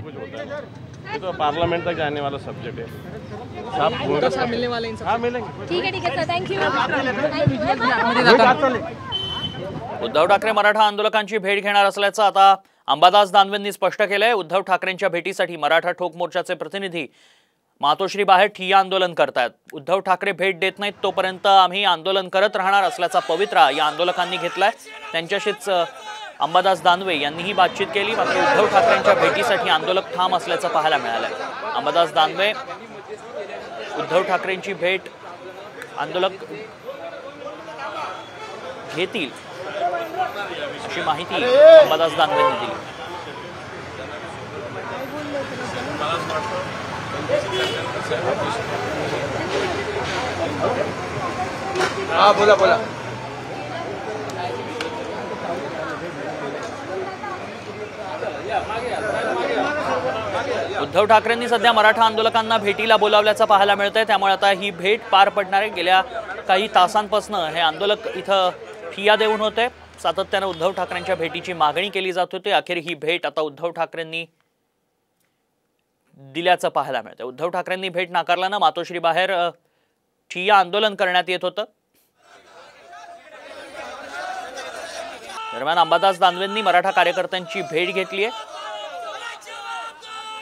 कुछ होता है। ये तो पार्लियामेंट तक जाने वाला सब्जेक्ट है। साहब मिलने वाले इन हाँ मिलेंगे। ठीक है सर, थँक्यू। उद्धव ठाकरे मराठा आंदोलकांची भेट घेणार असल्याचं आता अंबादास दानवेंनी स्पष्ट केलंय। उद्धव ठाकरेंच्या भेटीसाठी मराठा ठोक मोर्चाचे प्रतिनिधी मातोश्री बाहेर ठिय्या आंदोलन करतायत। उद्धव ठाकरे भेट देत नाहीत तोपर्यंत आम्ही आंदोलन करत राहणार असल्याचा पवित्रा या आंदोलकांनी घेतलाय। त्यांच्याशीच अंबादास दानवे यांनीही बातचीत केली, मात्र उद्धव ठाकरेंच्या भेटीसाठी आंदोलक ठाम असल्याचं पाहायला मिळालंय। अंबादास दानवे उद्धव ठाकरेंची भेट आंदोलक घेतील अशी माहिती अंबादास दानवेंनी दिली। हाँ बोला बोला। उद्धव ठाकरेंनी सध्या मराठा आंदोलकांना भेटीला बोलावल्याचं पाहायला मिळतंय, त्यामुळे आता ही भेट पार पडणार आहे। गेल्या काही तासांपासून हे आंदोलक इथं ठिय्या देऊन होते। सातत्याने उद्धव ठाकरेंच्या भेटीची मागणी केली जात होती। अखेर ही भेट आता उद्धव ठाकरेंनी दिल्याचं पाहायला मिळतंय। उद्धव ठाकरेंनी भेट नाकारल्यानं मातोश्री बाहेर ठिय्या आंदोलन करण्यात येत होतं। दरम्यान अंबादास दानवेंनी मराठा कार्यकर्त्यांची भेट घेतली आहे।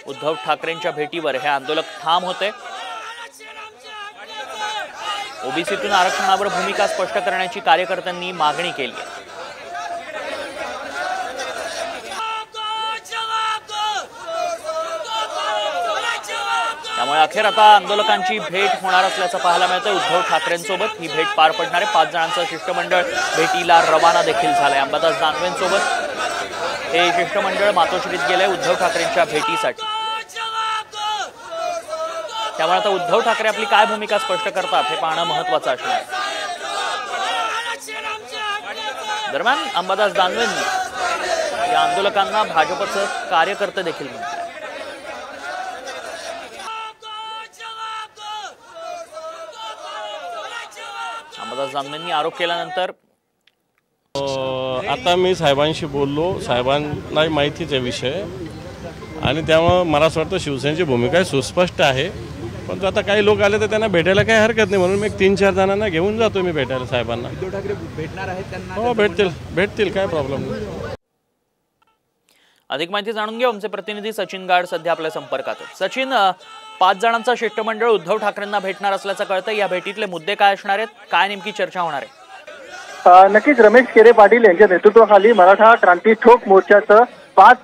उद्धव ठाकरेंच्या भेटीवर हे आंदोलक ठाम होते। ओबीसीतून आरक्षणावर भूमिका स्पष्ट करण्याची कार्यकर्त्यांनी मागणी केली आहे। त्यामुळे अखेर आता आंदोलकांची भेट होणार असल्याचं पाहायला मिळतंय। उद्धव ठाकरेंसोबत ही भेट पार पडणार आहे। 5 जणांचं शिष्टमंडळ भेटीला रवाना देखील झालंय। अंबादास दानवेंसोबत हे शिष्टमंडळ मातोश्रीत गेलंय उद्धव ठाकरेंच्या भेटीसाठी। त्यामुळे आता उद्धव ठाकरे आपली काय भूमिका स्पष्ट करतात हे पाहणं महत्त्वाचं असणार आहे। दरम्यान अंबादास दानवेंनी या आंदोलकांना भाजपचं कार्यकर्ते देखील म्हटलं। अंबादास दानवेंनी आरोप केल्यानंतर आता मी साहेबांशी बोललो, साहेबांना माहितीच आहे विषय, आणि त्यामुळे मला असं वाटतं शिवसेनेची भूमिका सुस्पष्ट आहे। पण आता काही लोक आले तर त्यांना भेटायला काही हरकत नाही, म्हणून मी 3-4 जणांना घेऊन जातो मी भेटायला साहेबांना। उद्धव ठाकरे भेटणार आहेत त्यांना? हो भेटतील काय प्रॉब्लेम नाही। अधिक माहिती जाणून घेऊ, आमचे प्रतिनिधी सचिन गाड सध्या आपल्या संपर्कात आहेत। सचिन, 5 जणांचा शिष्टमंडळ उद्धव ठाकरेंना भेटणार असल्याचं कळतं। या भेटीतले मुद्दे काय असणार आहेत, काय नेमकी चर्चा होणार आहे? नक्कीच रमेश केरे पाटील यांच्या नेतृत्वाखाली मराठा क्रांती ठोक मोर्चाचं 5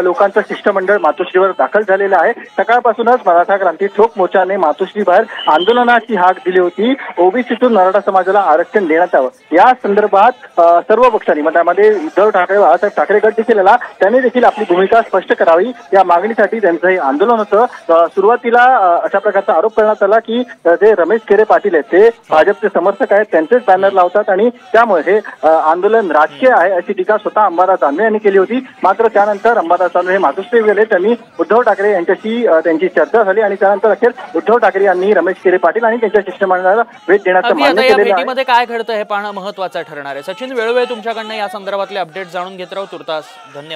लोकांचं शिष्टमंडळ मातोश्रीवर दाखल झालेलं आहे। सकाळपासूनच मराठा क्रांती ठोक मोर्चाने मातोश्री बाहेर आंदोलनाची हाक दिली होती। ओबीसीतून मराठा समाजाला आरक्षण देण्यात यावं या संदर्भात सर्व पक्षांनी, त्यामध्ये उद्धव ठाकरे, बाळासाहेब ठाकरे गट देखील आला, त्यांनी देखील आपली भूमिका स्पष्ट करावी या मागणीसाठी त्यांचं हे आंदोलन होतं। सुरुवातीला अशा प्रकारचा आरोप करण्यात आला की जे रमेश केरे पाटील आहेत ते भाजपचे समर्थक आहेत, त्यांचेच बॅनर लावतात आणि त्यामुळे हे आंदोलन राजकीय आहे अशी टीका स्वतः अंबादास दानवे यांनी केली होती। मात्र त्यानंतर अंबादास दानवे हे मातोश्री गेले, त्यांनी उद्धव ठाकरे यांच्याशी त्यांची चर्चा झाली आणि त्यानंतर अखेर उद्धव ठाकरे यांनी रमेश केरे पाटील आणि त्यांच्या शिष्टमंडळाला भेट देण्याचं मान्य केलेलं आहे। भेटीमध्ये काय घडतं हे पाहणं महत्त्वाचं ठरणार आहे। सचिन, वेळोवेळी तुमच्याकडनं या संदर्भातले अपडेट जाणून घेत राहू। तुर्तास धन्यवाद।